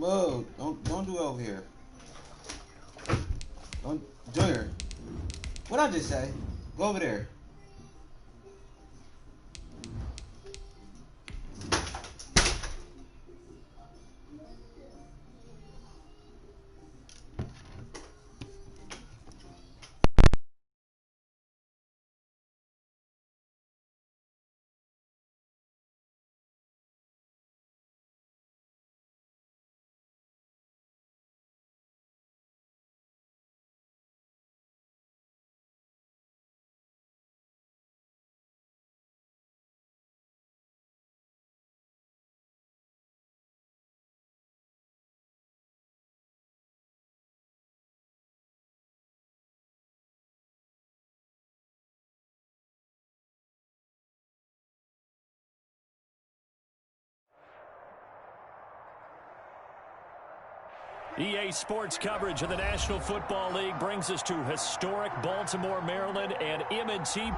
Whoa, don't do it over here. Don't do it. What'd I just say? Go over there. EA Sports coverage of the National Football League brings us to historic Baltimore, Maryland, and M&T.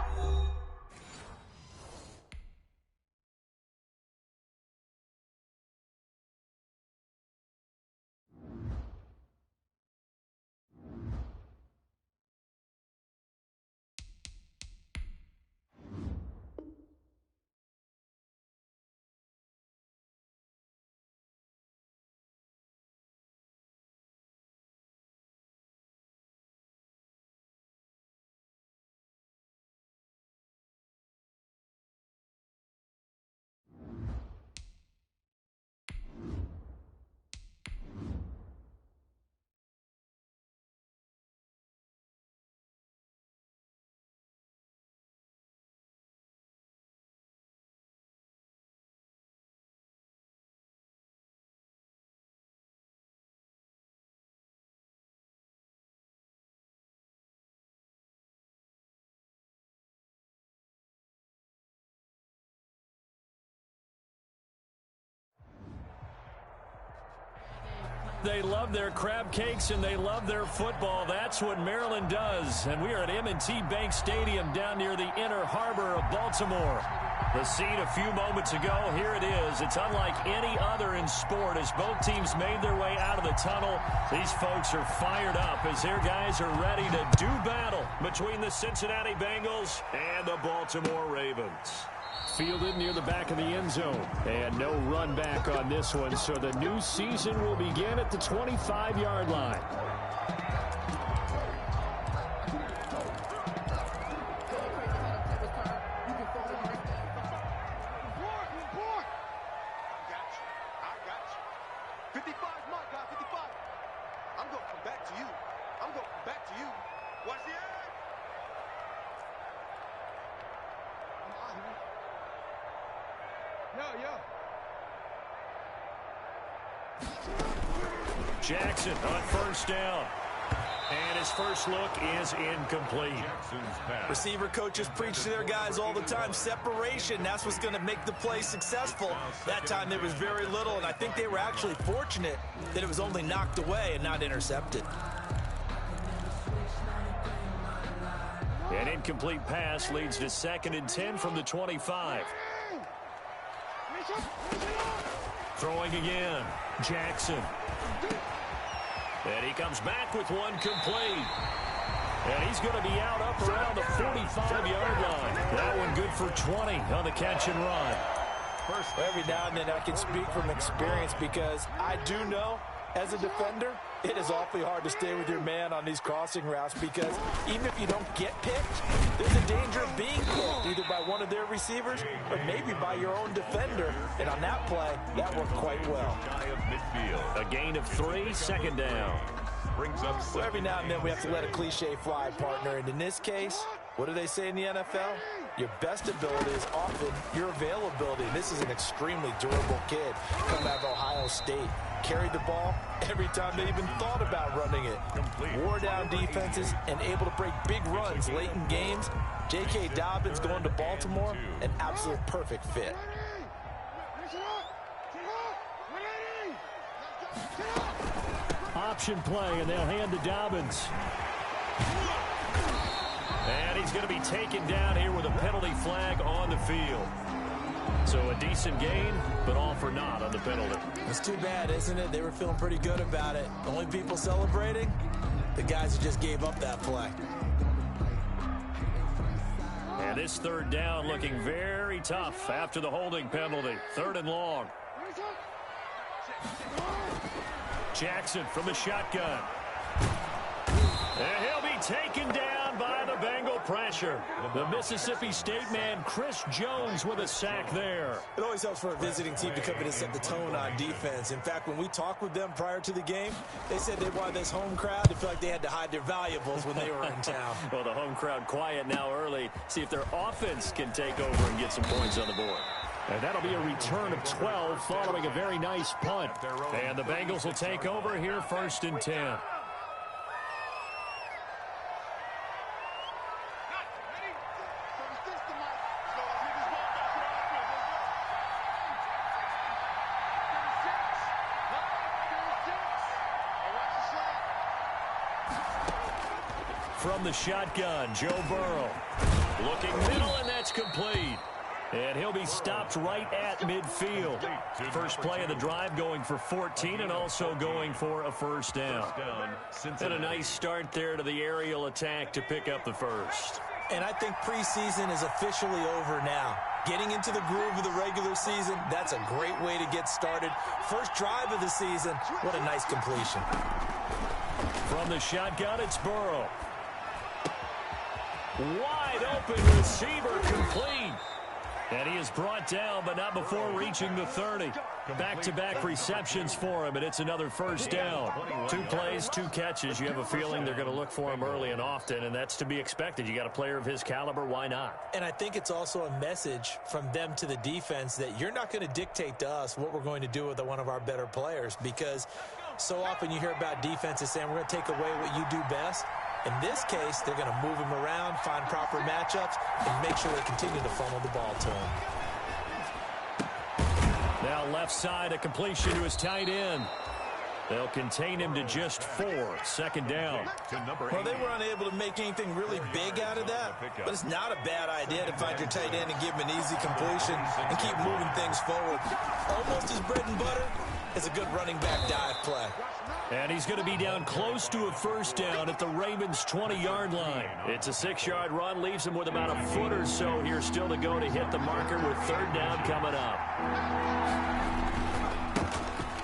They love their crab cakes and they love their football. That's what Maryland does. And we are at M&T Bank Stadium down near the Inner Harbor of Baltimore. The scene a few moments ago, here it is. It's unlike any other in sport as both teams made their way out of the tunnel. These folks are fired up as their guys are ready to do battle between the Cincinnati Bengals and the Baltimore Ravens. Fielded near the back of the end zone. And no run back on this one, so the new season will begin at the 25-yard line. Jackson on first down. And his first look is incomplete. Receiver coaches preach to their guys all the time. Separation, that's what's going to make the play successful. That time there was very little, and I think they were actually fortunate that it was only knocked away and not intercepted. An incomplete pass leads to 2nd and 10 from the 25. Throwing again. Jackson. And he comes back with one complete. And he's going to be out up around the 45-yard line. That one good for 20 on the catch and run. Every now and then I can speak from experience because I do know as a defender, it is awfully hard to stay with your man on these crossing routes because even if you don't get picked, there's a danger of being picked either by one of their receivers or maybe by your own defender. And on that play, that worked quite well. A gain of 3, 2nd down. So every now and then we have to let a cliche fly, partner. And in this case, what do they say in the NFL? Your best ability is often your availability. This is an extremely durable kid coming out of Ohio State. Carried the ball every time they even thought about running it. Wore down defenses and able to break big runs late in games. J.K. Dobbins going to Baltimore, an absolute perfect fit. Option play, and they'll hand to Dobbins. And he's going to be taken down here with a penalty flag on the field. So a decent gain, but all for naught on the penalty. It's too bad, isn't it? They were feeling pretty good about it. The only people celebrating, the guys who just gave up that play. And this third down looking very tough after the holding penalty. 3rd and long. Jackson from the shotgun. And he'll be taken down by the Bengal pressure. The Mississippi State man, Chris Jones, with a sack there. It always helps for a visiting team to come in and set the tone on defense. In fact, when we talked with them prior to the game, they said they wanted this home crowd to feel like they had to hide their valuables when they were in town. Well, the home crowd quiet now early. See if their offense can take over and get some points on the board. And that'll be a return of 12 following a very nice punt. And the Bengals will take over here 1st and 10. From the shotgun, Joe Burrow. Looking middle, and that's complete. And he'll be stopped right at midfield. First play of the drive going for 14 and also going for a 1st down. And a nice start there to the aerial attack to pick up the first. And I think preseason is officially over now. Getting into the groove of the regular season, that's a great way to get started. First drive of the season, what a nice completion. From the shotgun, it's Burrow. Wide open receiver, complete. And he is brought down, but not before reaching the 30. Back-to-back receptions for him, and it's another 1st down. 2 plays, 2 catches. You have a feeling they're going to look for him early and often, and that's to be expected. You got a player of his caliber, why not? And I think it's also a message from them to the defense that you're not going to dictate to us what we're going to do with one of our better players, because so often you hear about defenses saying we're going to take away what you do best. In this case, they're going to move him around, find proper matchups, and make sure they continue to funnel the ball to him. Now left side, a completion to his tight end. They'll contain him to just 4. 2nd down. Well, they were unable to make anything really big out of that, but it's not a bad idea to find your tight end and give him an easy completion and keep moving things forward. Almost his bread and butter is a good running back dive play. And he's going to be down close to a 1st down at the Ravens' 20-yard line. It's a 6-yard run, leaves him with about a foot or so here still to go to hit the marker with 3rd down coming up.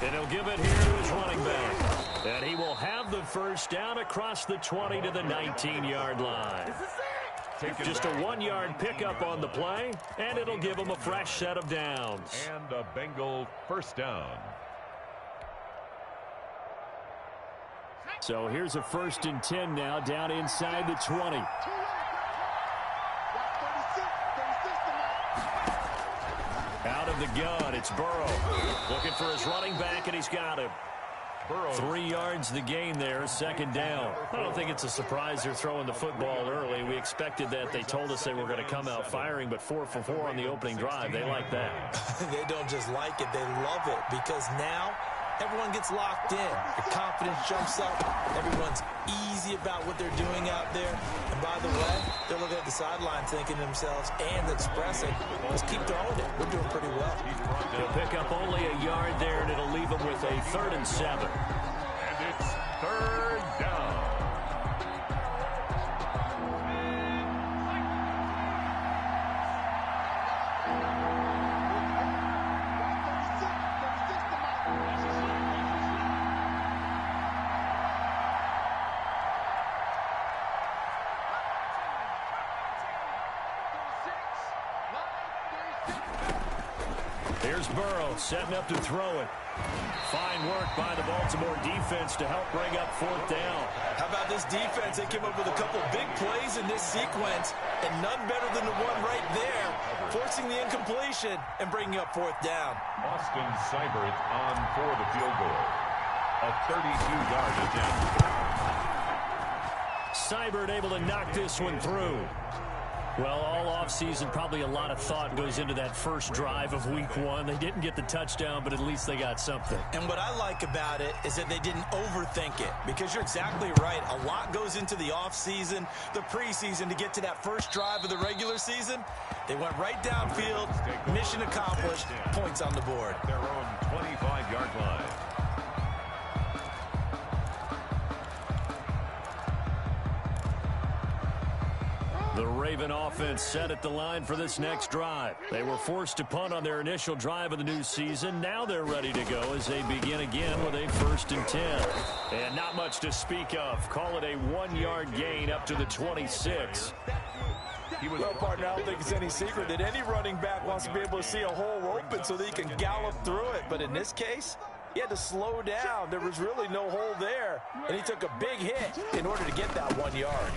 And he'll give it here to his running back. And he will have the 1st down across the 20 to the 19-yard line. Just a 1-yard pickup on the play, and it'll give him a fresh set of downs. And a Bengal 1st down. So here's a 1st and 10 now, down inside the 20. Out of the gun, it's Burrow. Looking for his running back, and he's got him. 3 yards the gain there, 2nd down. I don't think it's a surprise they're throwing the football early. We expected that. They told us they were going to come out firing, but 4 for 4 on the opening drive. They like that. They don't just like it, they love it, because now everyone gets locked in. Your confidence jumps up. Everyone's easy about what they're doing out there. And by the way, they're looking at the sideline thinking to themselves and expressing, let's keep throwing it. We're doing pretty well. He'll pick up only a yard there, and it'll leave him with a 3rd and 7. And it's 3rd down. Here's Burrow setting up to throw it. Fine work by the Baltimore defense to help bring up 4th down. How about this defense? They came up with a couple big plays in this sequence, and none better than the one right there, forcing the incompletion and bringing up 4th down. Austin Seibert on for the field goal. A 32-yard attempt. Seibert able to knock this one through. Well, all offseason, probably a lot of thought goes into that first drive of week 1. They didn't get the touchdown, but at least they got something. And what I like about it is that they didn't overthink it, because you're exactly right. A lot goes into the offseason, the preseason, to get to that first drive of the regular season. They went right downfield, mission accomplished, points on the board. Their own 25-yard line. The Raven offense set at the line for this next drive. They were forced to punt on their initial drive of the new season. Now they're ready to go as they begin again with a 1st and 10. And not much to speak of. Call it a 1-yard gain up to the 26. Well, partner, I don't think it's any secret that any running back wants to be able to see a hole open so that he can gallop through it. But in this case, he had to slow down. There was really no hole there, and he took a big hit in order to get that 1 yard.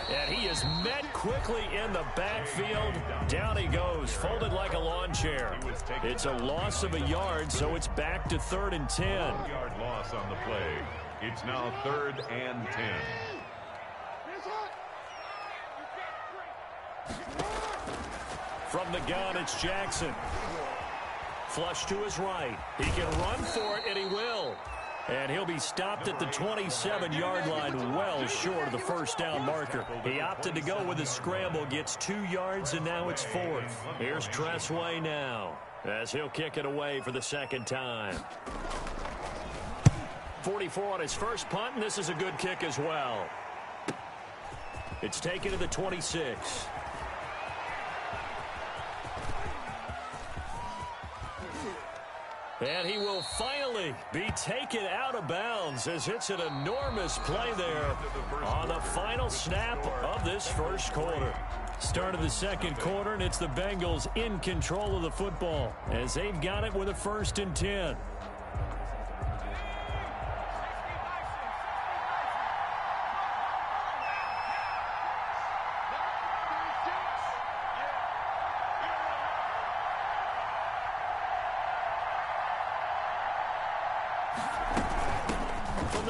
And he is met quickly in the backfield. Down he goes, folded like a lawn chair. It's a loss of a yard, so it's back to 3rd and 10. 1-yard loss on the play. It's now 3rd and 10. From the gun, it's Jackson. Flush to his right. He can run for it, and he will. And he'll be stopped at the 27-yard line, well short of the 1st down marker. He opted to go with a scramble, gets 2 yards, and now it's 4th. Here's Tressway now, as he'll kick it away for the 2nd time. 44 on his first punt, and this is a good kick as well. It's taken to the 26. And he will finally be taken out of bounds as it's an enormous play there on the final snap of this 1st quarter. Start of the 2nd quarter, and it's the Bengals in control of the football as they've got it with a 1st and 10.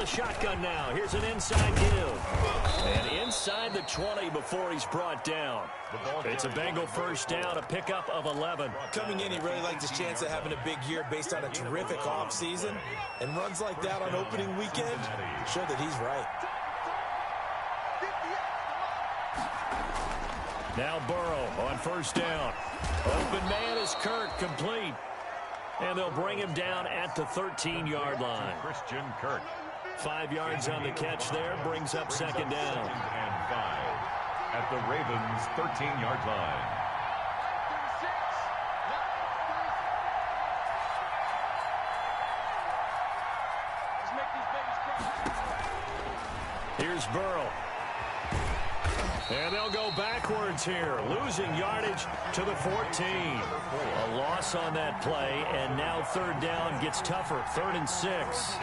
Shotgun now. Here's an inside give. And inside the 20 before he's brought down. It's a Bengal 1st down, a pickup of 11. Coming in, he really liked his chance of having a big year based on a terrific offseason. And runs like that on opening weekend show that he's right. Now Burrow on 1st down. Open man is Kirk, complete. And they'll bring him down at the 13-yard line. Christian Kirk. 5 yards on the catch there, brings up 2nd down. And 5 at the Ravens' 13-yard line. Here's Burrow. And they'll go backwards here, losing yardage to the 14. A loss on that play, and now 3rd down gets tougher, 3rd and 6.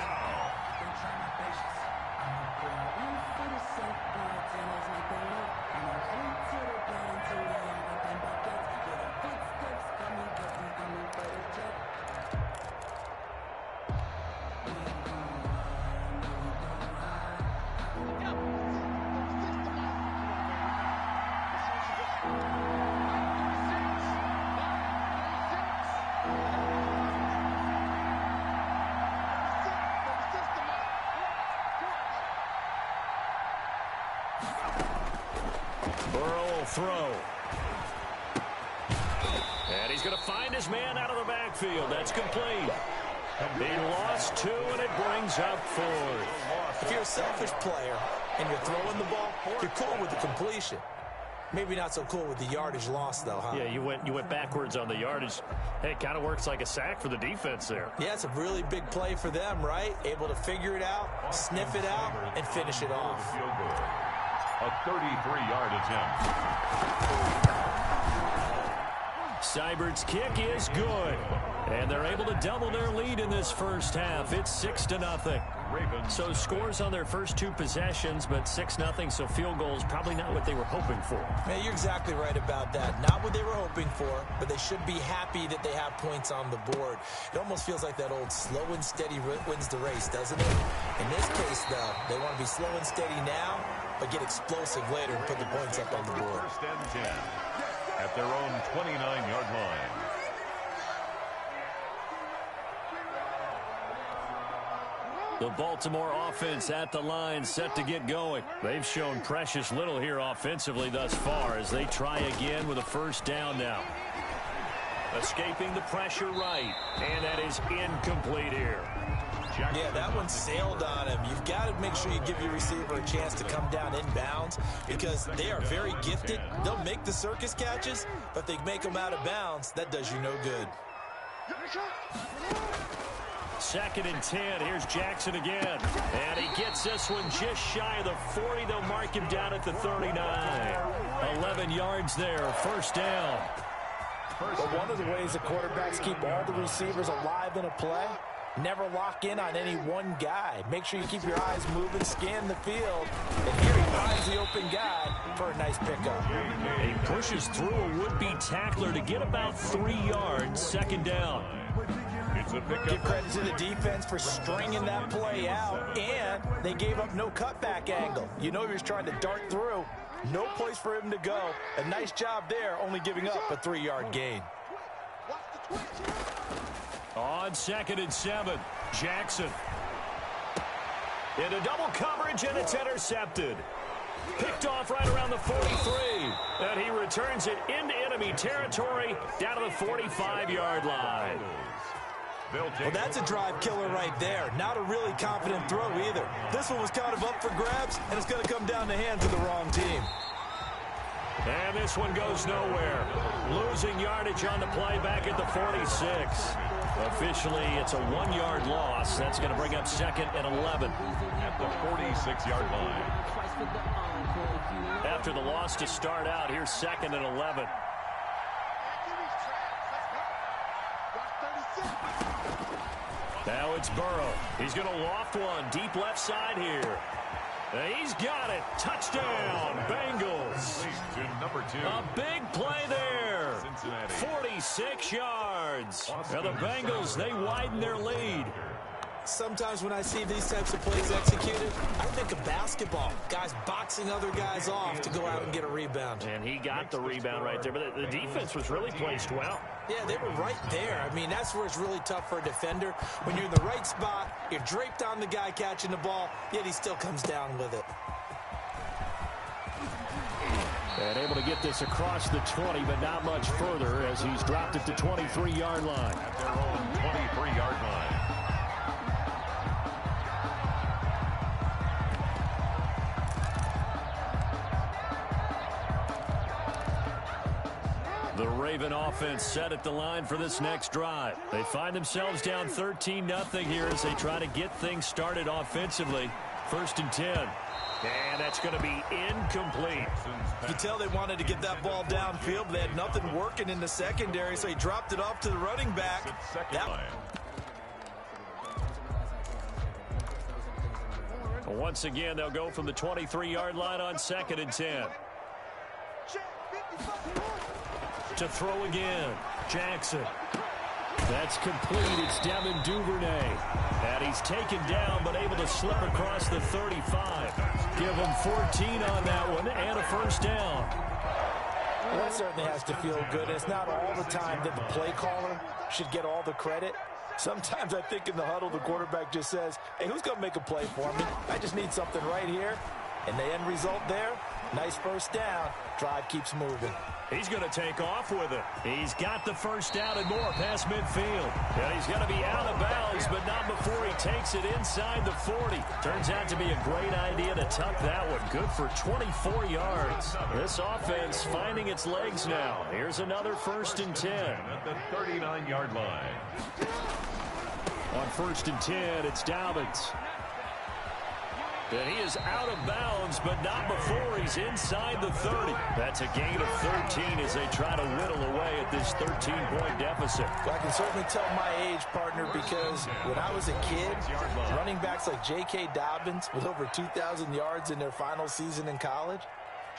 Burrow will throw. And he's going to find his man out of the backfield. That's complete. He lost 2, and it brings up 4th. If you're a selfish player and you're throwing the ball, you're cool with the completion. Maybe not so cool with the yardage loss, though, huh? Yeah, you went backwards on the yardage. Hey, it kind of works like a sack for the defense there. Yeah, it's a really big play for them, right? Able to figure it out, sniff it out, and finish it off. A 33-yard attempt. Seibert's kick is good. And they're able to double their lead in this 1st half. It's 6-0. So scores on their first 2 possessions, but 6-0, so field goals probably not what they were hoping for. Man, you're exactly right about that. Not what they were hoping for, but they should be happy that they have points on the board. It almost feels like that old slow and steady wins the race, doesn't it? In this case, though, they want to be slow and steady now, but get explosive later and put the points up on the board. 1st and 10 at their own 29-yard line. The Baltimore offense at the line, set to get going. They've shown precious little here offensively thus far as they try again with a first down now. Escaping the pressure right, and that is incomplete here. Yeah, that one sailed on him. You've got to make sure you give your receiver a chance to come down inbounds because they are very gifted. They'll make the circus catches, but if they make them out of bounds, that does you no good. 2nd and 10. Here's Jackson again. And he gets this one just shy of the 40. They'll mark him down at the 39. 11 yards there. First down. But one of the ways the quarterbacks keep all the receivers alive in a play, never lock in on any one guy. Make sure you keep your eyes moving, scan the field, and here he finds the open guy for a nice pickup. He pushes through a would-be tackler to get about 3 yards. 2nd down. Give credit to the defense for stringing that play out, and they gave up no cutback angle. You know he was trying to dart through. No place for him to go. A nice job there, only giving up a 3-yard gain. On 2nd and 7, Jackson. Into double coverage, and it's intercepted. Picked off right around the 43. And he returns it into enemy territory down to the 45-yard line. Well, that's a drive killer right there. Not a really confident throw either. This one was kind of up for grabs, and it's going to come down the hands of the wrong team. And this one goes nowhere. Losing yardage on the play back at the 46. Officially, it's a 1-yard loss. That's going to bring up 2nd and 11. At the 46-yard line. After the loss to start out, here's 2nd and 11. Now it's Burrow. He's going to loft one deep left side here. And he's got it. Touchdown, Bengals. To number 2. A big play there. 46 yards. Now the Bengals, they widen their lead. Sometimes when I see these types of plays executed, I think of basketball. Guys boxing other guys off to go out and get a rebound. And he got the rebound right there. But the defense was really placed well. Yeah, they were right there. I mean, that's where it's really tough for a defender. When you're in the right spot, you're draped on the guy catching the ball, yet he still comes down with it. And able to get this across the 20, but not much further as he's dropped at the 23-yard line. At their own 23-yard line. The Raven offense set at the line for this next drive. They find themselves down 13-0 here as they try to get things started offensively. 1st and 10. And that's going to be incomplete. You can tell they wanted to get that ball downfield, but they had nothing working in the secondary, so he dropped it off to the running back. Once again, they'll go from the 23-yard line on 2nd and 10. To throw again, Jackson. That's complete. It's Devin Duvernay. And he's taken down, but able to slip across the 35. Give him 14 on that one, and a first down. Well, that certainly has to feel good. It's not all the time that the play caller should get all the credit. Sometimes I think in the huddle, the quarterback just says, hey, who's going to make a play for me? I just need something right here. And the end result there, nice first down. Drive keeps moving. He's going to take off with it. He's got the first down and more past midfield. And he's going to be out of bounds, but not before he takes it inside the 40. Turns out to be a great idea to tuck that one. Good for 24 yards. This offense finding its legs now. Here's another 1st and 10. At the 39-yard line. On 1st and 10, it's Dobbins. And he is out of bounds, but not before he's inside the 30. That's a gain of 13 as they try to whittle away at this 13-point deficit. Well, I can certainly tell my age, partner, because when I was a kid, running backs like J.K. Dobbins with over 2,000 yards in their final season in college,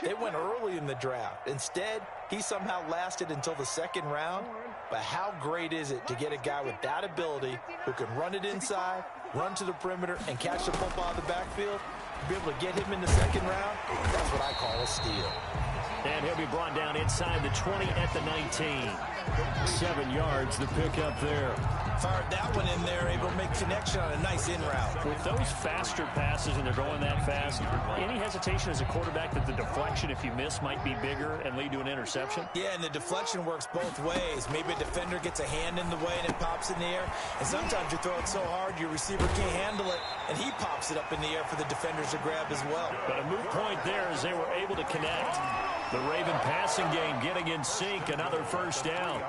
they went early in the draft. Instead, he somehow lasted until the 2nd round. But how great is it to get a guy with that ability who can run it inside, run to the perimeter, and catch the football out of the backfield? To be able to get him in the 2nd round, that's what I call a steal. And he'll be brought down inside the 20 at the 19. 7 yards, the pickup there. Fired that one in there, able to make connection on a nice in route. With those faster passes and they're going that fast, any hesitation as a quarterback that the deflection, if you miss, might be bigger and lead to an interception? Yeah, and the deflection works both ways. Maybe a defender gets a hand in the way and it pops in the air. And sometimes you throw it so hard your receiver can't handle it, and he pops it up in the air for the defenders to grab as well. But a moot point there as they were able to connect. The Raven passing game getting in sync, another first down.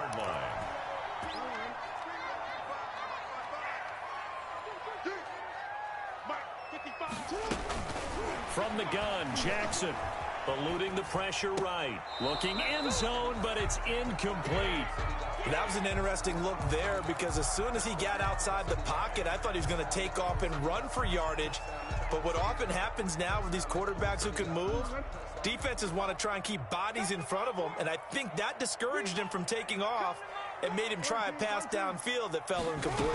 From the gun, Jackson eluding the pressure right. Looking end zone, but it's incomplete. That was an interesting look there because as soon as he got outside the pocket, I thought he was going to take off and run for yardage. But what often happens now with these quarterbacks who can move, defenses want to try and keep bodies in front of them, and I think that discouraged him from taking off and made him try a pass downfield that fell incomplete.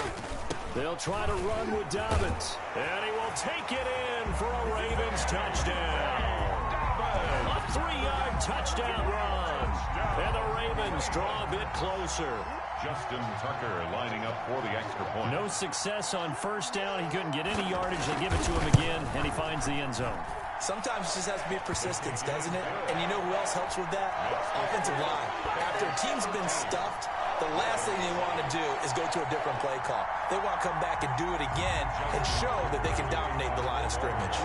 They'll try to run with Dobbins, and he will take it in for a Ravens touchdown. A 3-yard touchdown run, and the Ravens draw a bit closer. Justin Tucker lining up for the extra point. No success on first down. He couldn't get any yardage. They give it to him again, and he finds the end zone. Sometimes it just has to be persistence, doesn't it? And you know who else helps with that? Offensive line. After a team's been stuffed, the last thing they want to do is go to a different play call. They want to come back and do it again and show that they can dominate the line of scrimmage.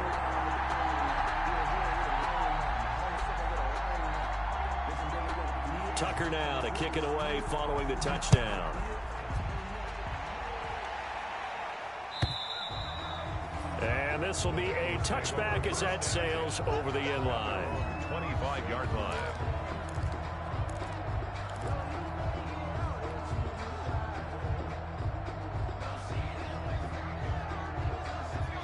Tucker now to kick it away following the touchdown. And this will be a touchback as that sails over the end line. 25-yard line.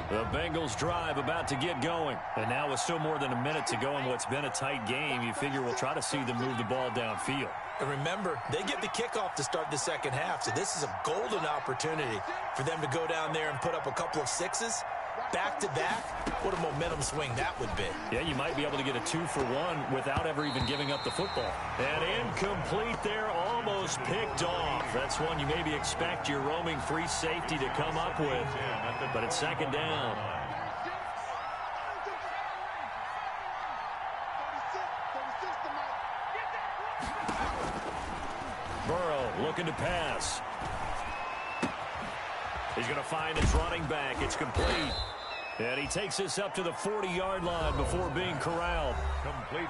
The Bengals drive about to get going. And now with still more than a minute to go in what's been a tight game, you figure we'll try to see them move the ball downfield. And remember, they get the kickoff to start the second half, so this is a golden opportunity for them to go down there and put up a couple of sixes. Back-to-back, what a momentum swing that would be. Yeah, you might be able to get a 2-for-1 without ever even giving up the football. And incomplete there, almost picked off. That's one you maybe expect your roaming free safety to come up with, but it's second down. Burrow looking to pass. He's going to find his running back. It's complete. And he takes this up to the 40-yard line before being corralled.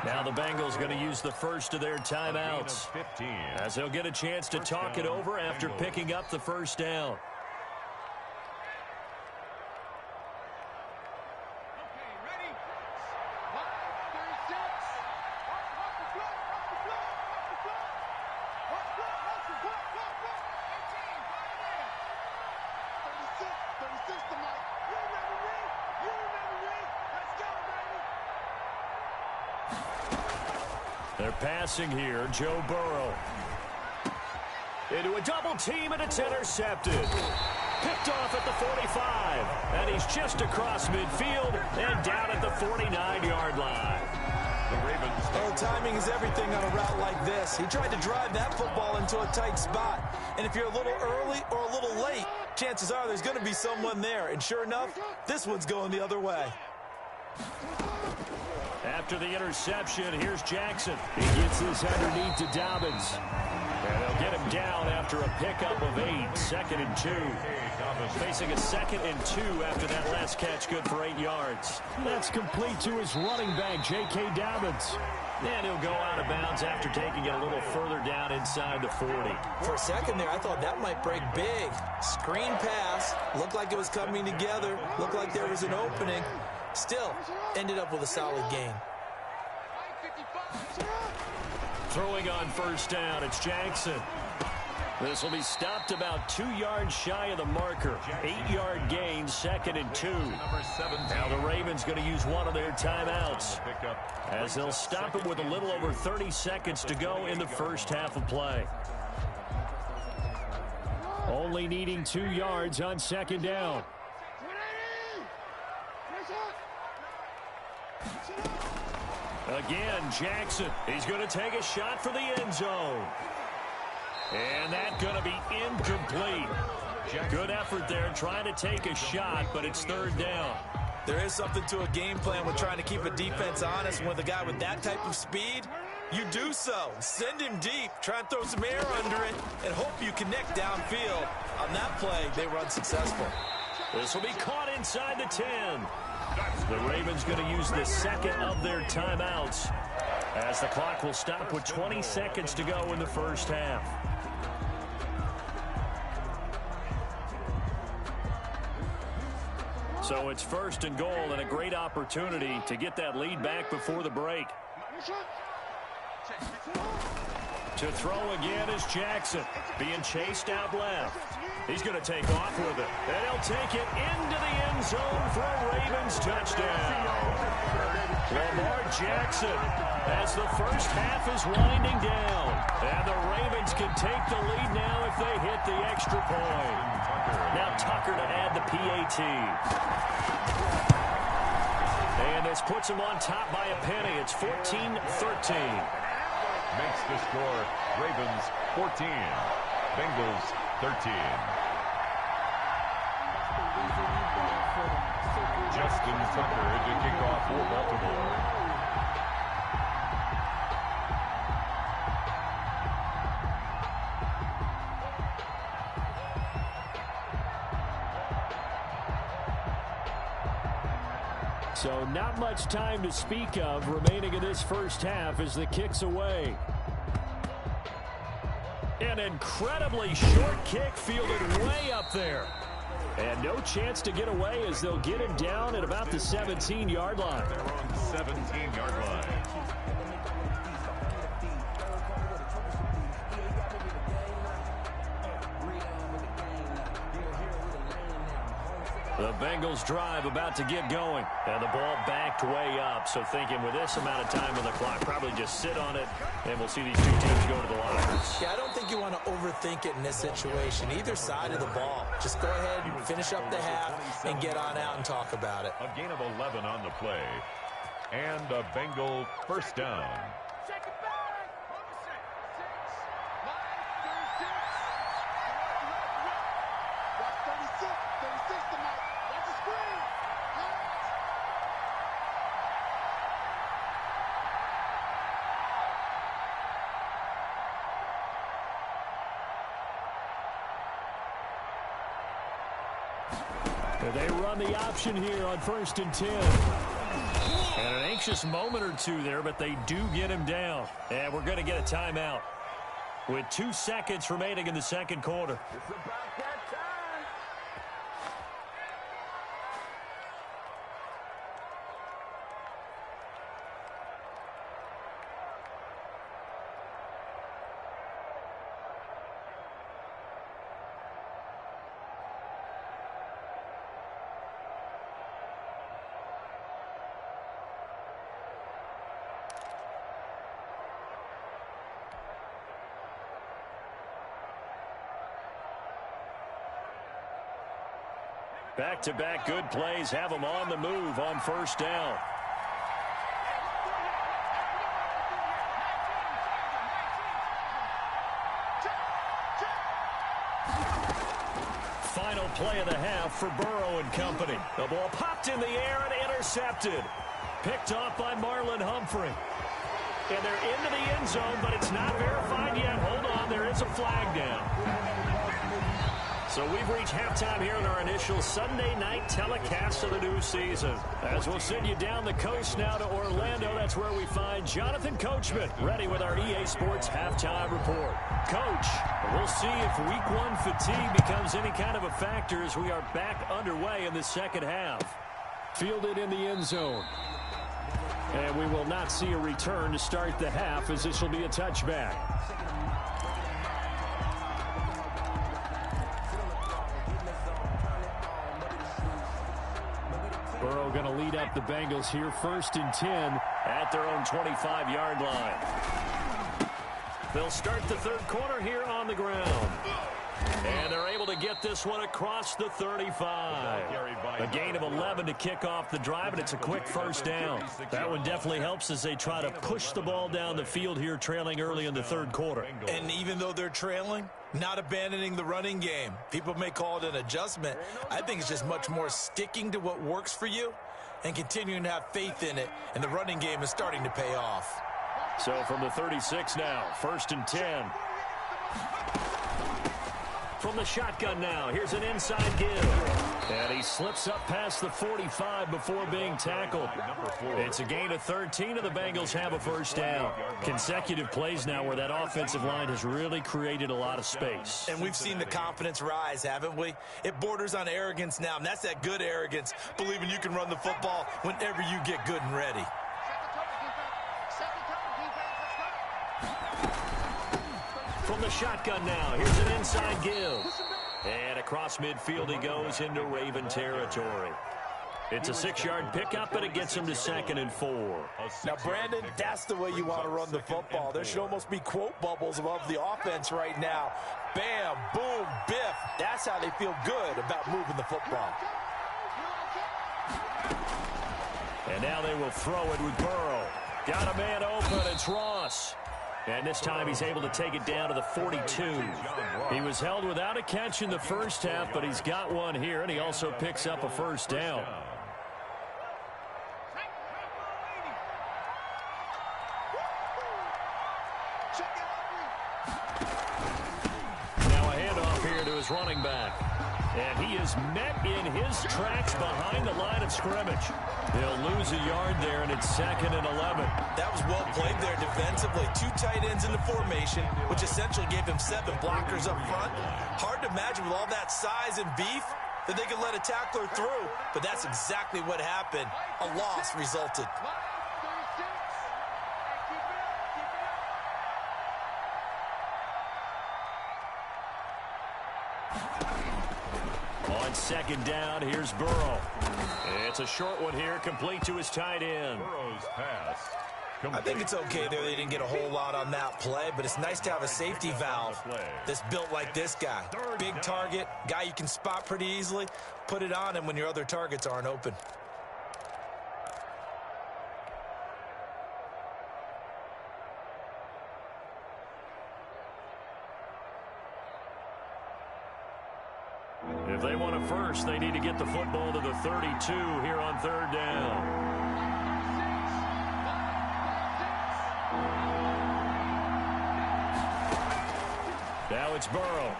Now the Bengals going to use the first of their timeouts as they'll get a chance to talk it over after picking up the first down. They're passing here, Joe Burrow. Into a double team, and it's intercepted. Picked off at the 45, and he's just across midfield and down at the 49-yard line. The Ravens. Oh, timing is everything on a route like this. He tried to drive that football into a tight spot. And if you're a little early or a little late, chances are there's going to be someone there. And sure enough, this one's going the other way. After the interception, here's Jackson. He gets this underneath to Dobbins. And they'll get him down after a pickup of 8, 2nd and 2. Facing a 2nd and 2 after that last catch, good for 8 yards. That's complete to his running back, J.K. Dobbins. And he'll go out of bounds after taking it a little further down inside the 40. For a second there, I thought that might break big. Screen pass, looked like it was coming together, looked like there was an opening. Still, ended up with a solid gain. Throwing on first down, it's Jackson. This will be stopped about 2 yards shy of the marker. 8-yard gain, 2nd and 2. Now the Ravens going to use one of their timeouts as they'll stop it with a little over 30 seconds to go in the first half of play. Only needing 2 yards on second down. Again, Jackson. He's going to take a shot for the end zone. And that's going to be incomplete. Good effort there trying to take a shot, but it's third down. There is something to a game plan with trying to keep a defense honest. With a guy with that type of speed, you do so. Send him deep, try and throw some air under it, and hope you connect downfield. On that play, they were unsuccessful. This will be caught inside the 10. The Ravens going to use the second of their timeouts as the clock will stop with 20 seconds to go in the first half. So it's first and goal and a great opportunity to get that lead back before the break. To throw again is Jackson, being chased out left. He's going to take off with it, and he'll take it into the end zone for a Ravens touchdown. Lamar Jackson, as the first half is winding down, and the Ravens can take the lead now if they hit the extra point. Now Tucker to add the PAT. And this puts him on top by a penny. It's 14-13. Makes the score Ravens 14, Bengals 13. Justin Tucker to kick off for Baltimore. So not much time to speak of remaining in this first half as the kick's away. An incredibly short kick fielded way up there. And no chance to get away as they'll get him down at about the 17-yard line. They're on the 17-yard line. The Bengals drive about to get going. And the ball backed way up. So thinking with this amount of time on the clock, probably just sit on it, and we'll see these two teams go to the lockers. Yeah, I don't think you want to overthink it in this situation. Either side of the ball. Just go ahead and finish up the half and get on out and talk about it. A gain of 11 on the play. And a Bengal first down. They run the option here on 1st and 10. And an anxious moment or two there, but they do get him down. And we're going to get a timeout with 2 seconds remaining in the second quarter. It's about that time. Back-to-back good plays have them on the move on first down. Final play of the half for Burrow and company. The ball popped in the air and intercepted. Picked off by Marlon Humphrey. And they're into the end zone, but it's not verified yet. Hold on, there is a flag down. So we've reached halftime here in our initial Sunday night telecast of the new season. As we'll send you down the coast now to Orlando, that's where we find Jonathan Coachman ready with our EA Sports halftime report. Coach, we'll see if week 1 fatigue becomes any kind of a factor as we are back underway in the second half. Fielded in the end zone. And we will not see a return to start the half as this will be a touchback. Burrow going to lead up the Bengals here, 1st and 10 at their own 25-yard line. They'll start the third quarter here on the ground. And they're able to get this one across the 35. A gain of 11 to kick off the drive, and it's a quick first down. That one definitely helps as they try to push the ball down the field here, trailing early in the third quarter. And even though they're trailing, not abandoning the running game. People may call it an adjustment. I think it's just much more sticking to what works for you and continuing to have faith in it, and the running game is starting to pay off. So from the 36 now, 1st and 10. From the shotgun now, here's an inside give. And he slips up past the 45 before being tackled. It's a gain of 13, and the Bengals have a first down. Consecutive plays now where that offensive line has really created a lot of space. And we've seen the confidence rise, haven't we? It borders on arrogance now, and that's that good arrogance, believing you can run the football whenever you get good and ready. From the shotgun now, here's an inside give. And across midfield he goes into Raven territory. It's a 6-yard pickup, but it gets him to 2nd and 4. Now, Brandon, that's the way you want to run the football. There should almost be quote bubbles above the offense right now. Bam, boom, biff. That's how they feel good about moving the football. And now they will throw it with Burrow. Got a man open, it's Ross. And this time he's able to take it down to the 42. He was held without a catch in the first half, but he's got one here, and he also picks up a first down. Now a handoff here to his running back. And he is met in his tracks behind the line of scrimmage. They'll lose a yard there, and it's 2nd and 11. That was well played there defensively. 2 tight ends in the formation, which essentially gave them 7 blockers up front. Hard to imagine with all that size and beef that they could let a tackler through, but that's exactly what happened. A loss resulted. On 2nd down, here's Burrow. It's a short one here, complete to his tight end. Burrow's pass. I think it's okay there. They didn't get a whole lot on that play, but it's nice to have a safety valve that's built like this guy. Big target, guy you can spot pretty easily. Put it on him when your other targets aren't open. If they want a first, they need to get the football to the 32 here on 3rd down. Now it's Burrow.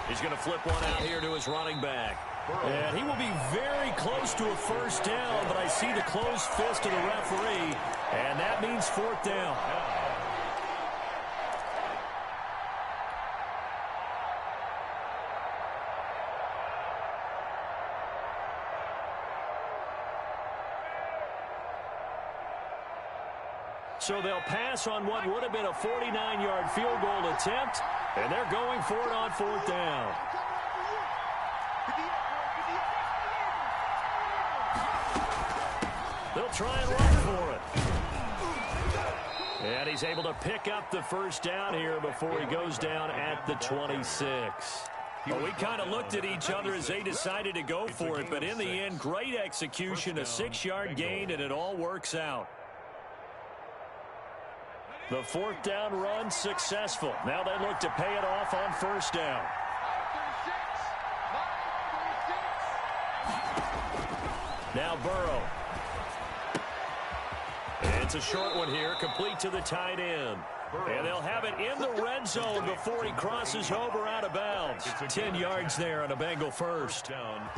He's going to flip one out here to his running back. And he will be very close to a first down, but I see the closed fist of the referee, and that means 4th down. So they'll pass on what would have been a 49-yard field goal attempt, and they're going for it on 4th down. They'll try and run for it. And he's able to pick up the first down here before he goes down at the 26. Well, we kind of looked at each other as they decided to go for it, but in the end, great execution, a 6-yard gain, and it all works out. The 4th down run successful. Now they look to pay it off on 1st down. Now Burrow. It's a short one here, complete to the tight end. And they'll have it in the red zone before he crosses over out of bounds. 10 yards there on a Bengal first.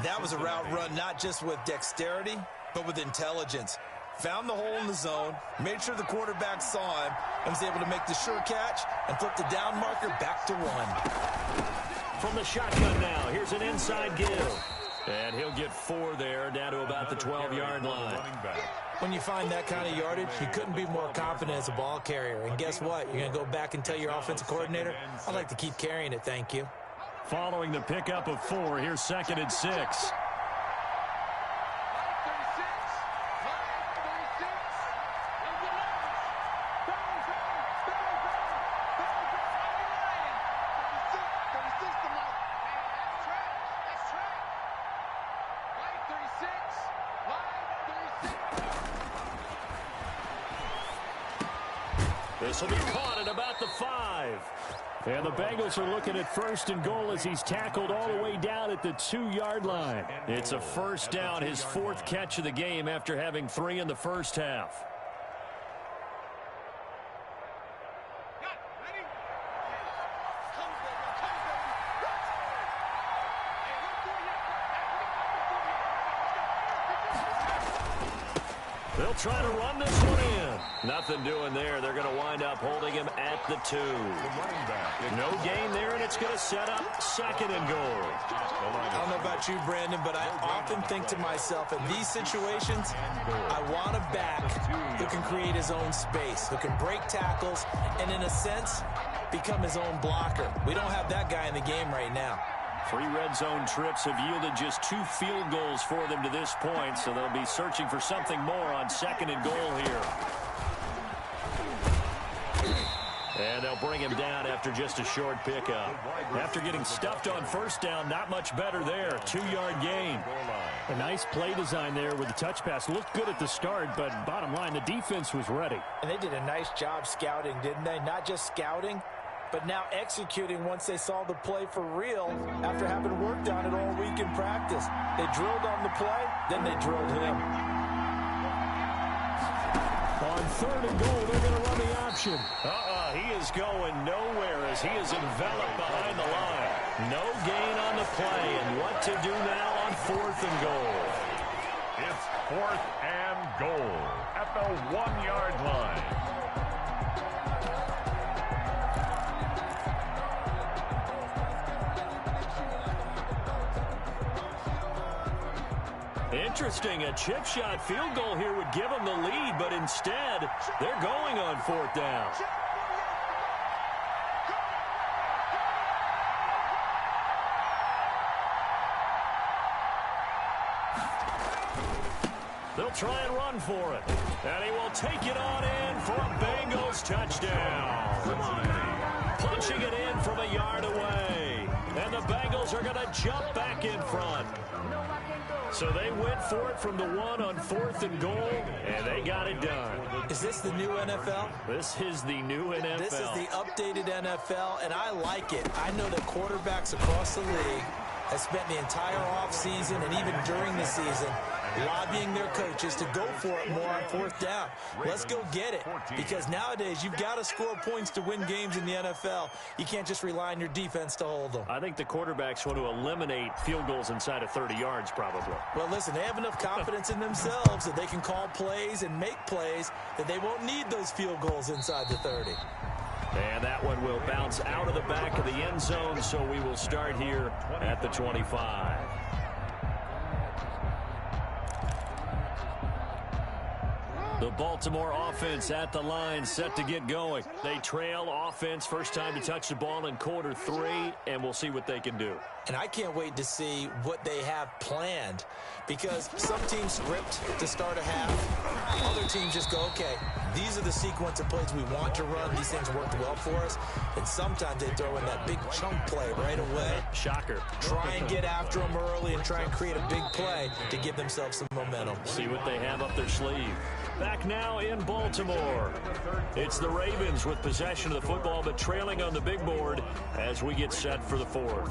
That was a route run not just with dexterity, but with intelligence. Found the hole in the zone, made sure the quarterback saw him, and was able to make the sure catch and flip the down marker back to 1. From the shotgun now, here's an inside give. And he'll get 4 there, down to about the 12-yard line. When you find that kind of yardage, you couldn't be more confident as a ball carrier. And guess what? You're going to go back and tell your offensive coordinator, I'd like to keep carrying it, thank you. Following the pickup of 4, here's 2nd and 6. This will be caught at about the 5. And the Bengals are looking at 1st and goal as he's tackled all the way down at the 2-yard line. It's a first down, his 4th catch of the game after having 3 in the first half. They'll try to run this one in. Nothing doing there. They're going to wind up holding him at the 2. No gain there, and it's going to set up 2nd and goal. I don't know about you, Brandon, but I often think to myself, in these situations, I want a back who can create his own space, who can break tackles, and in a sense, become his own blocker. We don't have that guy in the game right now. 3 red zone trips have yielded just 2 field goals for them to this point, so they'll be searching for something more on 2nd and goal here. And they'll bring him down after just a short pickup. After getting stuffed on 1st down, not much better there. 2-yard gain. A nice play design there with the touch pass. Looked good at the start, but bottom line, the defense was ready. And they did a nice job scouting, didn't they? Not just scouting, but now executing once they saw the play for real after having worked on it all week in practice. They drilled on the play, then they drilled him. On 3rd and goal, they're going to run the option. He is going nowhere as he is enveloped behind the line. No gain on the play, and what to do now on 4th and goal. It's 4th and goal at the 1-yard line. Interesting, a chip shot field goal here would give them the lead, but instead, they're going on 4th down. They'll try and run for it, and he will take it on in for a Bengals touchdown. Punching it in from a yard away, and the Bengals are going to jump back in front. So they went for it from the 1 on 4th and goal, and they got it done. Is this the new NFL? This is the new NFL. This is the updated NFL, and I like it. I know that quarterbacks across the league have spent the entire offseason and even during the season lobbying their coaches to go for it more on 4th down. Let's go get it, because nowadays you've got to score points to win games in the NFL. You can't just rely on your defense to hold them. I think the quarterbacks want to eliminate field goals inside of 30 yards probably. Well, listen, they have enough confidence in themselves that they can call plays and make plays that they won't need those field goals inside the 30. And that one will bounce out of the back of the end zone, so we will start here at the 25. The Baltimore offense at the line, set to get going. They trail offense, first time to touch the ball in quarter 3, and we'll see what they can do. And I can't wait to see what they have planned, because some teams script to start a half. Other teams just go, okay, these are the sequence of plays we want to run. These things worked well for us. And sometimes they throw in that big chunk play right away. Shocker. Try and get after them early and try and create a big play to give themselves some momentum. See what they have up their sleeve. Back now in Baltimore. It's the Ravens with possession of the football, but trailing on the big board as we get set for the 4th.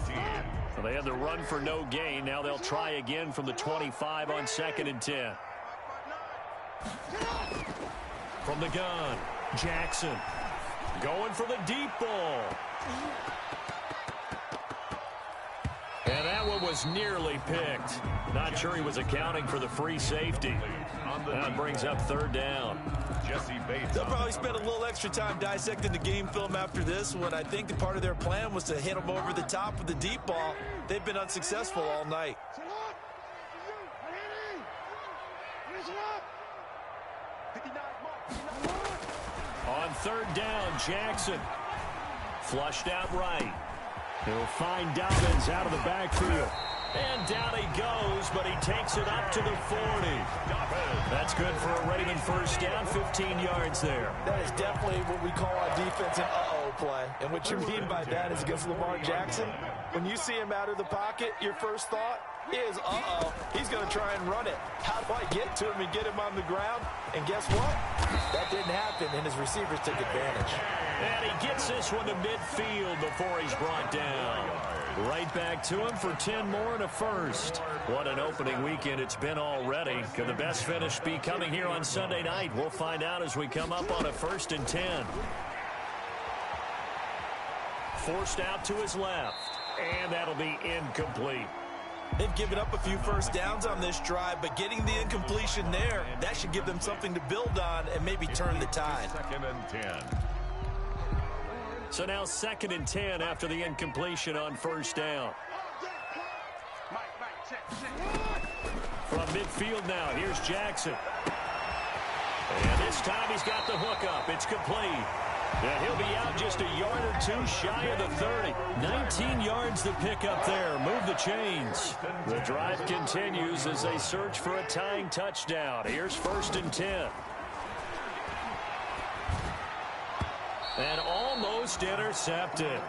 Well, they had the run for no gain. Now they'll try again from the 25 on 2nd and 10. From the gun, Jackson going for the deep ball. And that one was nearly picked. Not sure he was accounting for the free safety. That brings up 3rd down. They'll probably spend a little extra time dissecting the game film after this one. I think part of their plan was to hit them over the top with the deep ball. They've been unsuccessful all night. On 3rd down, Jackson flushed out right. He'll find Dobbins out of the backfield. And down he goes, but he takes it up to the 40. That's good for a Raven first down, 15 yards there. That is definitely what we call our defense an uh-oh play. And what you mean by that is against Lamar Jackson, when you see him out of the pocket, your first thought, is, he's going to try and run it. How do I get to him and get him on the ground? And guess what? That didn't happen, and his receivers took advantage. And he gets this one to midfield before he's brought down. Right back to him for 10 more and a first. What an opening weekend it's been already. Could the best finish be coming here on Sunday night? We'll find out as we come up on a 1st and 10. Forced out to his left. And that'll be incomplete. They've given up a few first downs on this drive, but getting the incompletion there, that should give them something to build on and maybe turn the tide. 2nd and 10. So now 2nd and 10 after the incompletion on 1st down. From midfield now, here's Jackson. And this time he's got the hook up. It's complete. And he'll be out just a yard or two shy of the 30. 19 yards to pick up there. Move the chains. The drive continues as they search for a tying touchdown. Here's 1st and 10. And almost intercepted.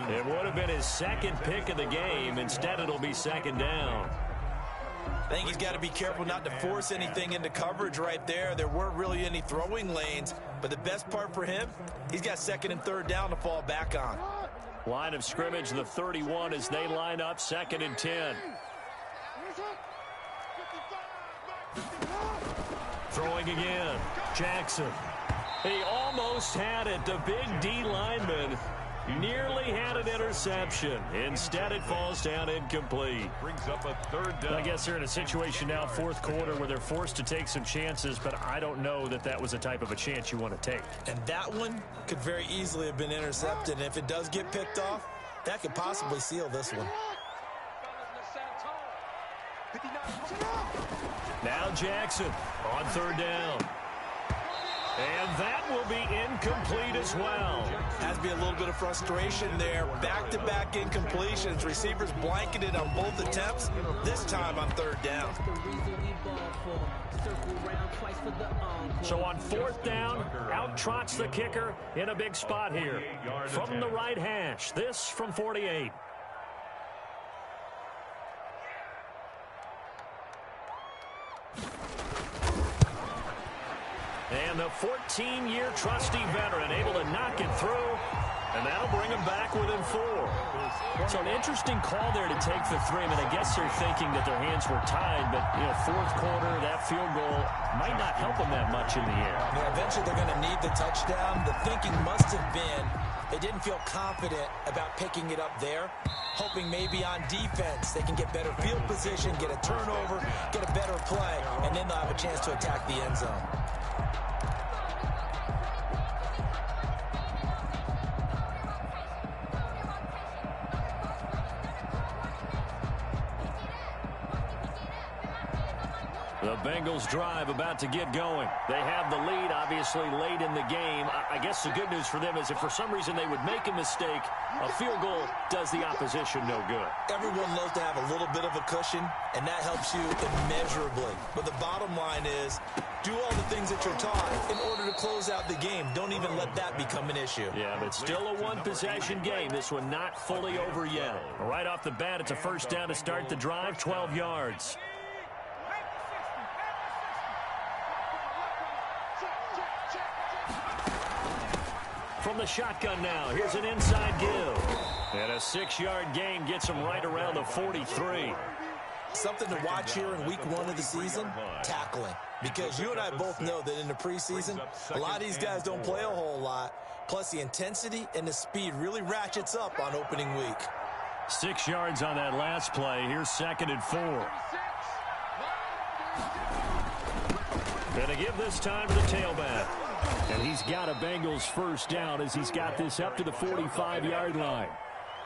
It would have been his 2nd pick of the game. Instead, it'll be 2nd down. I think he's got to be careful not to force anything into coverage right there. There weren't really any throwing lanes. But the best part for him, he's got 2nd and 3rd down to fall back on. Line of scrimmage, the 31 as they line up 2nd and 10. Throwing again. Jackson. He almost had it. The big D lineman nearly had an interception. Instead, it falls down incomplete. Brings up a 3rd down. I guess they're in a situation now, 4th quarter, where they're forced to take some chances, but I don't know that that was the type of a chance you want to take. And that one could very easily have been intercepted. And if it does get picked off, that could possibly seal this one. Now Jackson on 3rd down. And that will be incomplete as well. Has to be a little bit of frustration there. Back-to-back incompletions. Receivers blanketed on both attempts, this time on 3rd down. So on 4th down, out trots the kicker in a big spot here. From the right hash, this from 48. And the 14-year trusty veteran able to knock it through, and that'll bring him back within 4. So an interesting call there to take the 3. I mean, I guess they're thinking that their hands were tied, but, 4th quarter, that field goal might not help them that much in the air. Yeah, eventually they're going to need the touchdown. The thinking must have been they didn't feel confident about picking it up there, hoping maybe on defense they can get better field position, get a turnover, get a better play, and then they'll have a chance to attack the end zone. The Bengals drive about to get going. They have the lead, obviously, late in the game. I guess the good news for them is if for some reason they would make a mistake, a field goal does the opposition no good. Everyone loves to have a little bit of a cushion, and that helps you immeasurably. But the bottom line is, do all the things that you're taught in order to close out the game. Don't even let that become an issue. Yeah, but still a one-possession game. This one not fully over yet. Right off the bat, it's a 1st down to start the drive, 12 yards. From the shotgun now, here's an inside give. And a 6-yard gain gets him right around the 43. Something to watch here in week 1 of the season, tackling. Because you and I both know that in the preseason, a lot of these guys don't play a whole lot. Plus, the intensity and the speed really ratchets up on opening week. 6 yards on that last play. Here's 2nd and 4. Gonna give this time to the tailback. And he's got a Bengals 1st down as he's got this up to the 45-yard line.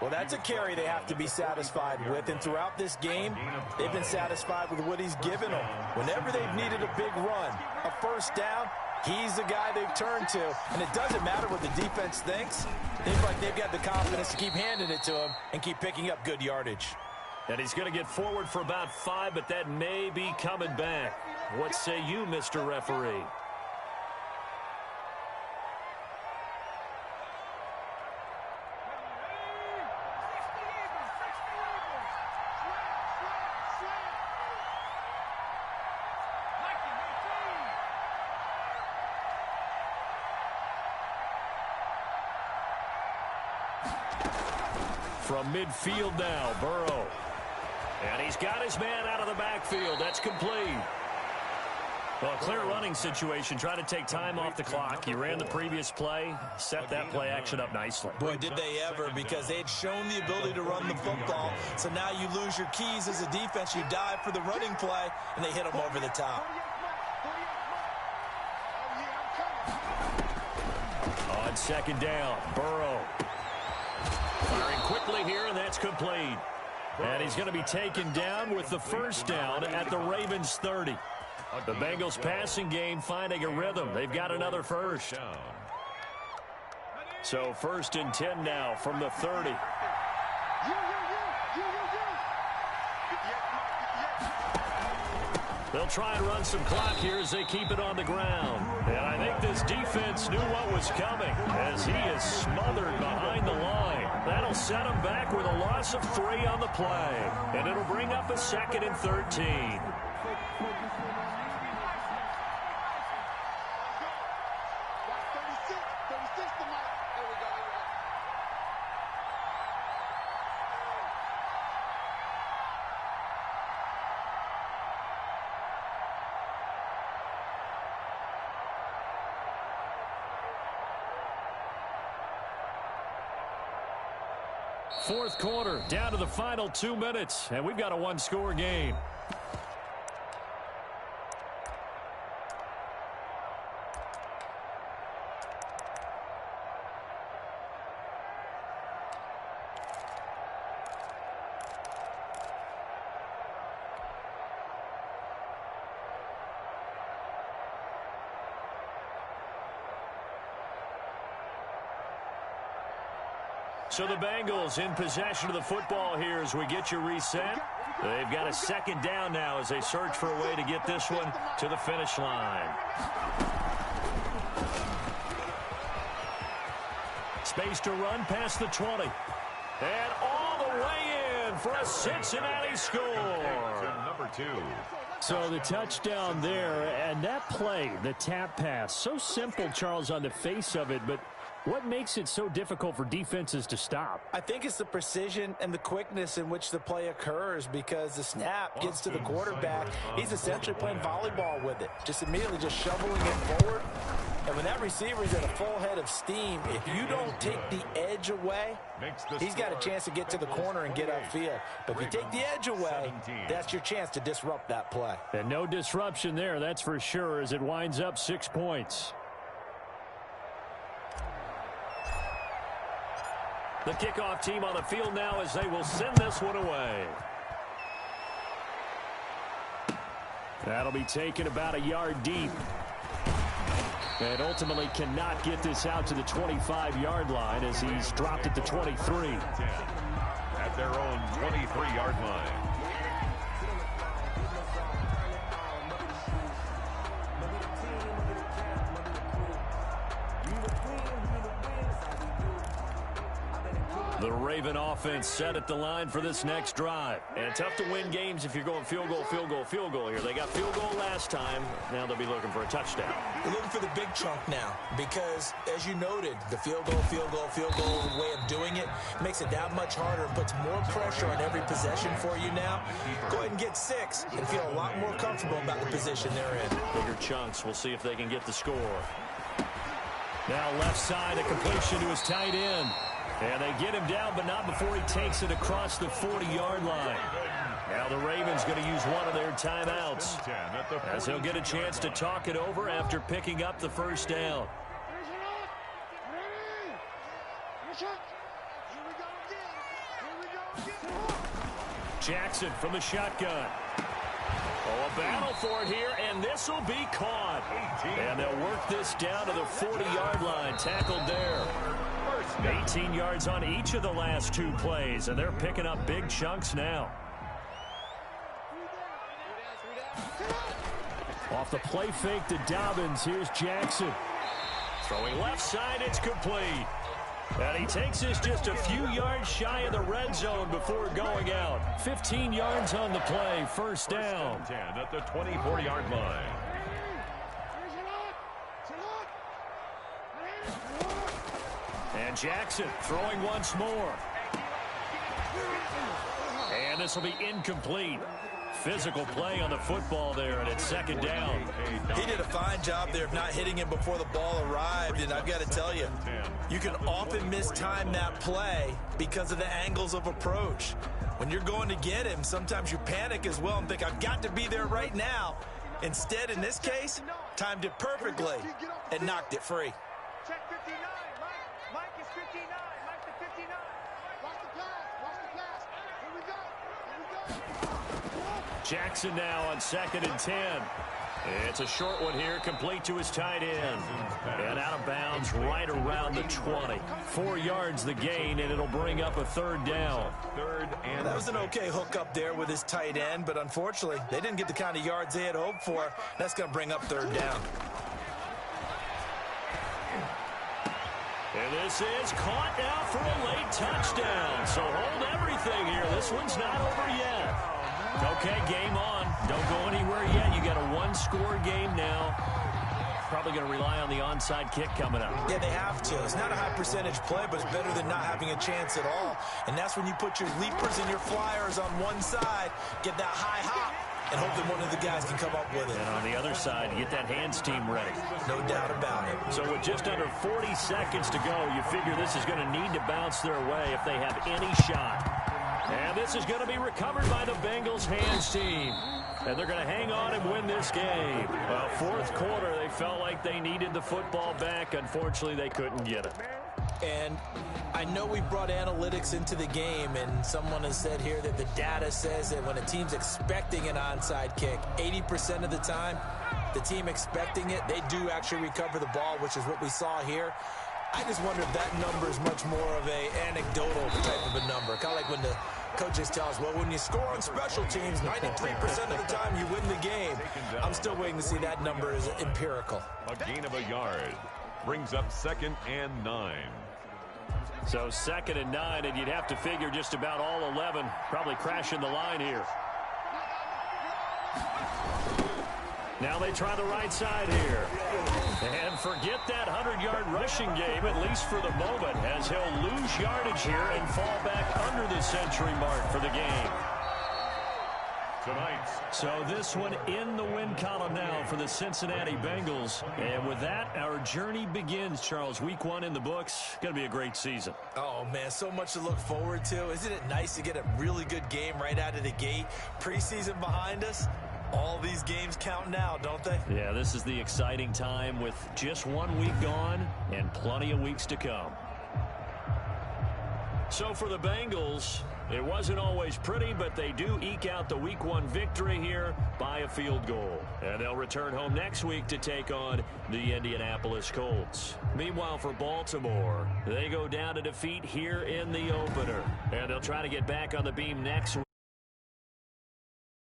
Well, that's a carry they have to be satisfied with. And throughout this game, they've been satisfied with what he's given them. Whenever they've needed a big run, a 1st down, he's the guy they've turned to. And it doesn't matter what the defense thinks. They feel like they've got the confidence to keep handing it to him and keep picking up good yardage. And he's going to get forward for about 5, but that may be coming back. What say you, Mr. Referee? From midfield now, Burrow. And he's got his man out of the backfield. That's complete. Well, a clear running situation. Try to take time off the clock. You ran the previous play, set that play action up nicely. Boy, did they ever, because they had shown the ability to run the football. So now you lose your keys as a defense. You dive for the running play, and they hit them over the top. On second down, Burrow. Firing quickly here, and that's complete. And he's going to be taken down with the first down at the Ravens 30. The Bengals passing game finding a rhythm. They've got another first. So 1st and 10 now from the 30. They'll try and run some clock here as they keep it on the ground. And I think this defense knew what was coming as he is smothered behind the line. That'll set him back with a loss of 3 on the play. And it'll bring up a 2nd and 13. Fourth quarter, down to the final 2 minutes, and we've got a one-score game. So the Bengals in possession of the football here as we get you reset. They've got a 2nd down now as they search for a way to get this one to the finish line. Space to run past the 20. And all the way in for a Cincinnati score. Number 2. So the touchdown there, and that play, the tap pass, so simple, Charles, on the face of it, but what makes it so difficult for defenses to stop? I think it's the precision and the quickness in which the play occurs, because the snap gets to the quarterback. He's essentially playing volleyball with it, just immediately just shoveling it forward. And when that receiver's at a full head of steam, if you don't take the edge away, he's got a chance to get to the corner and get upfield. But if you take the edge away, that's your chance to disrupt that play. And no disruption there, that's for sure, as it winds up 6 points. The kickoff team on the field now as they will send this one away. That'll be taken about a yard deep. And ultimately cannot get this out to the 25-yard line as he's dropped at the 23. At their own 23-yard line. The Raven offense set at the line for this next drive. And tough to win games if you're going field goal, field goal, field goal here. They got field goal last time. Now they'll be looking for a touchdown. They're looking for the big chunk now because, as you noted, the field goal way of doing it makes it that much harder and puts more pressure on every possession for you now. Go ahead and get 6 and feel a lot more comfortable about the position they're in. Bigger chunks. We'll see if they can get the score. Now left side, a completion to his tight end. And they get him down, but not before he takes it across the 40-yard line. Now the Ravens going to use one of their timeouts as he'll get a chance to talk it over after picking up the first down. Jackson from the shotgun. Oh, a battle for it here, and this will be caught. And they'll work this down to the 40-yard line, tackled there. 18 yards on each of the last 2 plays, and they're picking up big chunks now. Off the play fake to Dobbins, here's Jackson. Throwing left side, it's complete. And he takes this just a few yards shy of the red zone before going out. 15 yards on the play, first down. 10 at the 24-yard line. And Jackson throwing once more. And this will be incomplete. Physical play on the football there, and it's second down. He did a fine job there of not hitting him before the ball arrived, and I've got to tell you, you can often mistime that play because of the angles of approach. When you're going to get him, sometimes you panic as well and think, I've got to be there right now. Instead, in this case, timed it perfectly and knocked it free. Check 59. Mike is 59. Mike to 59. Watch the pass. Watch the pass. Here we go. Here we go. Jackson now on 2nd and 10. It's a short one here, complete to his tight end. And out of bounds right around the 20. 4 yards the gain, and it'll bring up a third down. That was an okay hook up there with his tight end, but unfortunately, they didn't get the kind of yards they had hoped for. That's going to bring up third down. And this is caught now for a late touchdown. So hold everything here. This one's not over yet. Okay, game on. Don't go anywhere yet. You got a one-score game now. Probably going to rely on the onside kick coming up. Yeah, they have to. It's not a high percentage play, but it's better than not having a chance at all. And that's when you put your leapers and your flyers on one side, get that high hop, and hope that one of the guys can come up with it. And on the other side, get that hands team ready. No doubt about it. So with just under 40 seconds to go, you figure this is going to need to bounce their way if they have any shot. And this is going to be recovered by the Bengals hands team. And they're going to hang on and win this game. Well, fourth quarter, they felt like they needed the football back. Unfortunately, they couldn't get it. And I know we brought analytics into the game, and someone has said here that the data says that when a team's expecting an onside kick, 80% of the time, the team expecting it, they do actually recover the ball, which is what we saw here. I just wonder if that number is much more of a anecdotal type of a number. Kind of like when the coaches tell us, well, when you score on special teams, 93% of the time you win the game. I'm still waiting to see that number is empirical. A gain of a yard brings up 2nd and 9. So 2nd and 9, and you'd have to figure just about all 11 probably crashing the line here. Now they try the right side here. And forget that 100-yard rushing game, at least for the moment, as he'll lose yardage here and fall back under the century mark for the game. Tonight. So this one in the win column now for the Cincinnati Bengals. And with that, our journey begins, Charles. Week 1 in the books. Going to be a great season. Oh, man, so much to look forward to. Isn't it nice to get a really good game right out of the gate? Preseason behind us. All these games count now, don't they? Yeah, this is the exciting time with just 1 week gone and plenty of weeks to come. So for the Bengals, it wasn't always pretty, but they do eke out the Week 1 victory here by a field goal. And they'll return home next week to take on the Indianapolis Colts. Meanwhile, for Baltimore, they go down to defeat here in the opener. And they'll try to get back on the beam next week.